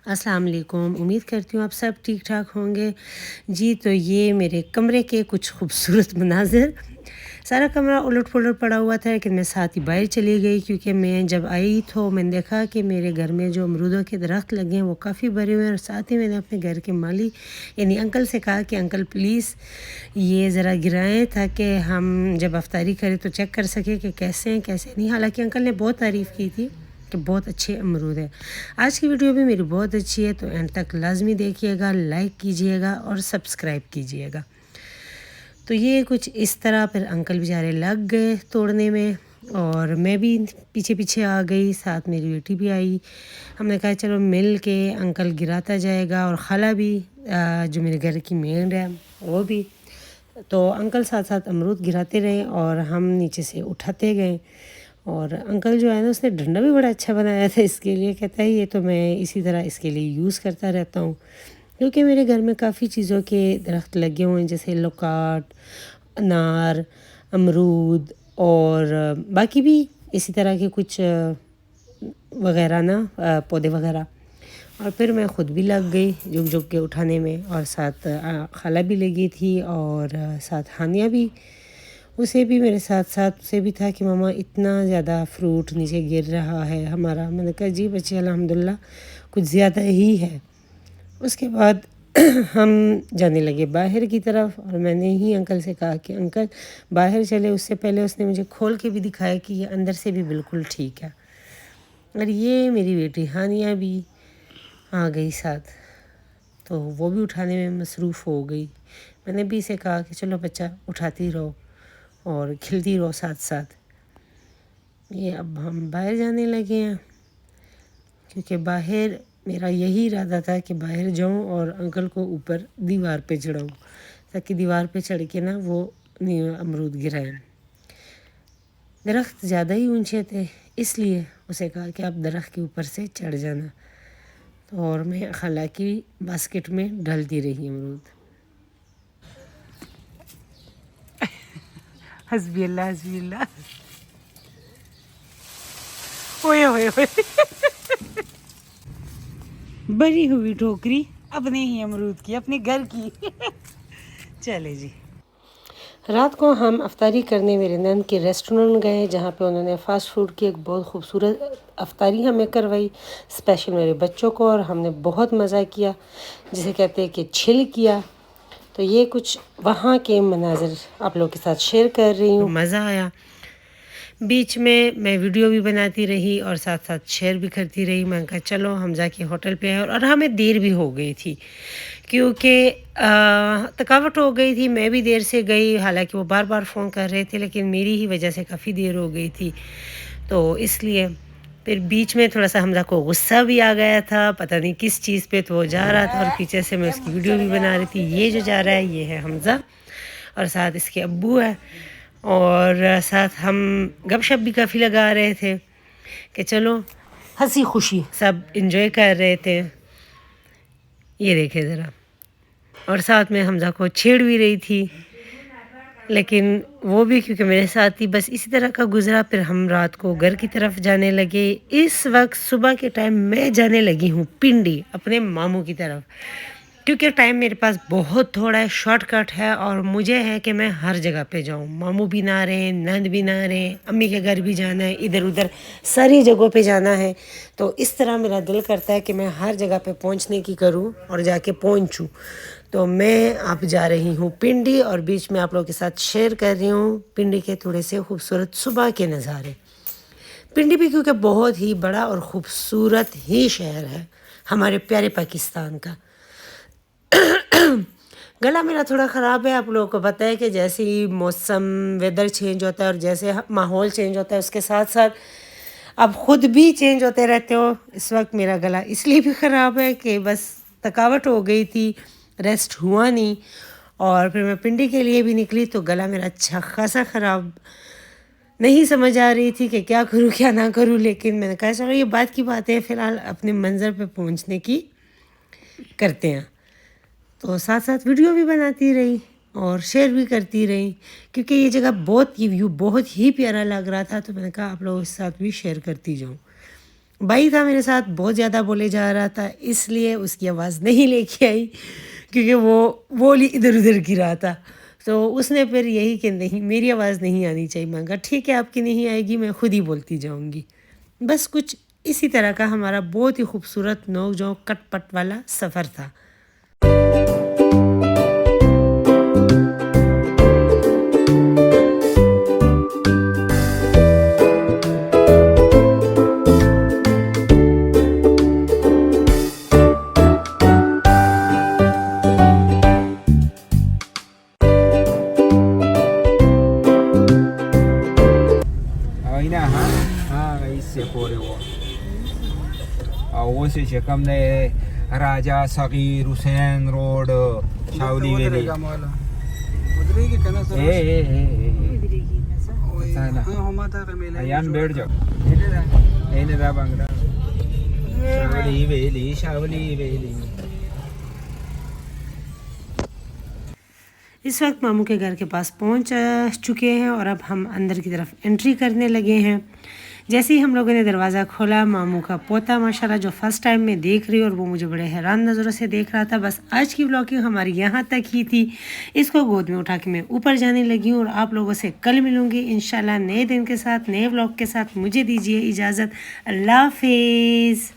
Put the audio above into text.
अस्सलाम वालेकुम। उम्मीद करती हूँ आप सब ठीक ठाक होंगे जी। तो ये मेरे कमरे के कुछ खूबसूरत मनाज़िर। सारा कमरा उलट पुलट पड़ा हुआ था, लेकिन मैं साथ ही बाहर चली गई क्योंकि मैं जब आई तो मैंने देखा कि मेरे घर में जो अमरूदों के दरख्त लगे हैं वो काफ़ी भरे हुए हैं। और साथ ही मैंने अपने घर के माली यानी अंकल से कहा कि अंकल प्लीज़ ये ज़रा गिराएं ताकि हम जब अफ्तारी करें तो चेक कर सकें कि कैसे हैं कैसे नहीं। हालांकि अंकल ने बहुत तारीफ़ की थी कि बहुत अच्छे अमरूद हैं। आज की वीडियो भी मेरी बहुत अच्छी है, तो एंड तक लाजमी देखिएगा, लाइक कीजिएगा और सब्सक्राइब कीजिएगा। तो ये कुछ इस तरह फिर अंकल बेचारे लग गए तोड़ने में और मैं भी पीछे पीछे आ गई, साथ मेरी बेटी भी आई। हमने कहा चलो मिल के अंकल गिराता जाएगा और खाला भी जो मेरे घर की मेड है वो भी। तो अंकल साथ साथ अमरूद गिराते रहे और हम नीचे से उठाते गए। और अंकल जो है ना उसने डंडा भी बड़ा अच्छा बनाया था इसके लिए। कहता है ये तो मैं इसी तरह इसके लिए यूज़ करता रहता हूँ, क्योंकि मेरे घर में काफ़ी चीज़ों के दरख्त लगे हुए हैं, जैसे लौकाट, अनार, अमरूद और बाकी भी इसी तरह के कुछ वगैरह ना पौधे वगैरह। और फिर मैं ख़ुद भी लग गई झुक झुक के उठाने में, और साथ खाला भी लगी थी और साथ हानिया भी, उसे भी मेरे साथ साथ उसे भी था कि मामा इतना ज़्यादा फ्रूट नीचे गिर रहा है हमारा। मैंने कहा जी बच्चे अल्हम्दुलिल्लाह कुछ ज़्यादा ही है। उसके बाद हम जाने लगे बाहर की तरफ, और मैंने ही अंकल से कहा कि अंकल बाहर चले। उससे पहले उसने मुझे खोल के भी दिखाया कि ये अंदर से भी बिल्कुल ठीक है। और ये मेरी बेटी हानिया भी आ गई साथ, तो वो भी उठाने में मसरूफ़ हो गई। मैंने भी इसे कहा कि चलो बच्चा उठाती रहो और खिलती रहो साथ साथ। ये अब हम बाहर जाने लगे हैं, क्योंकि बाहर मेरा यही इरादा था कि बाहर जाऊं और अंकल को ऊपर दीवार पे चढ़ाऊं, ताकि दीवार पे चढ़ के ना वो अमरूद गिराएं। दरख्त ज़्यादा ही ऊंचे थे, इसलिए उसे कहा कि आप दरख्त के ऊपर से चढ़ जाना। तो और मैं खाला की बास्केट में डालती रही अमरूद। हस्बी अल्लाह हस्बी अल्लाह। ओए ओए ओए भरी हुई टोकरी अपने ही अमरूद की, अपने घर की। चले जी। रात को हम अफ्तारी करने मेरे नंद के रेस्टोरेंट गए, जहाँ पे उन्होंने फ़ास्ट फूड की एक बहुत खूबसूरत अफ्तारी हमें करवाई, स्पेशल मेरे बच्चों को, और हमने बहुत मज़ा किया, जिसे कहते हैं कि चिल किया। तो ये कुछ वहाँ के मनाज़िर आप लोगों के साथ शेयर कर रही हूँ। मज़ा आया। बीच में मैं वीडियो भी बनाती रही और साथ साथ शेयर भी करती रही। मैं कहा चलो हम जाके होटल पे आए, और हमें देर भी हो गई थी क्योंकि थकावट हो गई थी। मैं भी देर से गई, हालांकि वो बार बार फ़ोन कर रहे थे, लेकिन मेरी ही वजह से काफ़ी देर हो गई थी। तो इसलिए फिर बीच में थोड़ा सा हमजा को गुस्सा भी आ गया था, पता नहीं किस चीज़ पे। तो वो जा रहा था और पीछे से मैं उसकी वीडियो भी बना रही थी। ये जो जा रहा है ये है हमजा, और साथ इसके अब्बू है, और साथ हम गपशप भी काफ़ी लगा रहे थे कि चलो हंसी खुशी सब एंजॉय कर रहे थे। ये देखे ज़रा, और साथ में हमजा को छेड़ भी रही थी, लेकिन वो भी क्योंकि मेरे साथ ही बस इसी तरह का गुजरा। फिर हम रात को घर की तरफ जाने लगे। इस वक्त सुबह के टाइम मैं जाने लगी हूँ पिंडी, अपने मामू की तरफ, क्योंकि टाइम मेरे पास बहुत थोड़ा है, शॉर्टकट है, और मुझे है कि मैं हर जगह पे जाऊँ। मामू भी ना रहे, नंद भी ना रहे, अम्मी के घर भी जाना है, इधर उधर सारी जगहों पे जाना है। तो इस तरह मेरा दिल करता है कि मैं हर जगह पे पहुँचने की करूँ और जाके पहुँचूँ। तो मैं अब जा रही हूँ पिंडी, और बीच में आप लोगों के साथ शेयर कर रही हूँ पिंडी के थोड़े से खूबसूरत सुबह के नज़ारे। पिंडी भी क्योंकि बहुत ही बड़ा और ख़ूबसूरत ही शहर है हमारे प्यारे पाकिस्तान का। गला मेरा थोड़ा ख़राब है, आप लोगों को पता है कि जैसे ही मौसम वेदर चेंज होता है और जैसे माहौल चेंज होता है, उसके साथ साथ आप ख़ुद भी चेंज होते रहते हो। इस वक्त मेरा गला इसलिए भी ख़राब है कि बस थकावट हो गई थी, रेस्ट हुआ नहीं, और फिर मैं पिंडी के लिए भी निकली तो गला मेरा अच्छा खासा ख़राब, नहीं समझ आ रही थी कि क्या करूँ क्या ना करूँ। लेकिन मैंने कहा चलो ये बात की बात है, फ़िलहाल अपने मंज़र पे पहुँचने की करते हैं। तो साथ साथ वीडियो भी बनाती रही और शेयर भी करती रही, क्योंकि ये जगह बहुत ही व्यू बहुत ही प्यारा लग रहा था। तो मैंने कहा आप लोगों के साथ भी शेयर करती जाऊँ। بھائی تھا میرے ساتھ، بہت زیادہ بولے جا رہا تھا، اس لیے اس کی آواز نہیں لے کے آئی کیونکہ وہ بول ہی ادھر ادھر گرا تھا. تو اس نے پھر یہی کہ نہیں میری آواز نہیں آنی چاہیے. میں کہا ٹھیک ہے آپ کی نہیں آئے گی، میں خود ہی بولتی جاؤں گی. بس کچھ اسی طرح کا ہمارا بہت ہی خوبصورت نوک جھونک کٹ پٹ والا سفر تھا. سے شکم نے راجا صغیر حسین روڈ شاولی ویلی ایان بیٹھ جاؤ شاولی ویلی شاولی ویلی. اس وقت ماموں کے گھر کے پاس پہنچ چکے ہیں اور اب ہم اندر کی طرف انٹری کرنے لگے ہیں. جیسے ہی ہم لوگوں نے دروازہ کھولا، ماموں کا پوتا ماشاءاللہ جو فرسٹ ٹائم میں دیکھ رہی اور وہ مجھے بڑے حیران نظروں سے دیکھ رہا تھا. بس آج کی ولاگنگ ہماری یہاں تک ہی تھی. اس کو گود میں اٹھا کے میں اوپر جانے لگی ہوں اور آپ لوگوں سے کل ملوں گی انشاءاللہ نئے دن کے ساتھ، نئے ولاگ کے ساتھ. مجھے دیجیے اجازت. اللہ حافظ.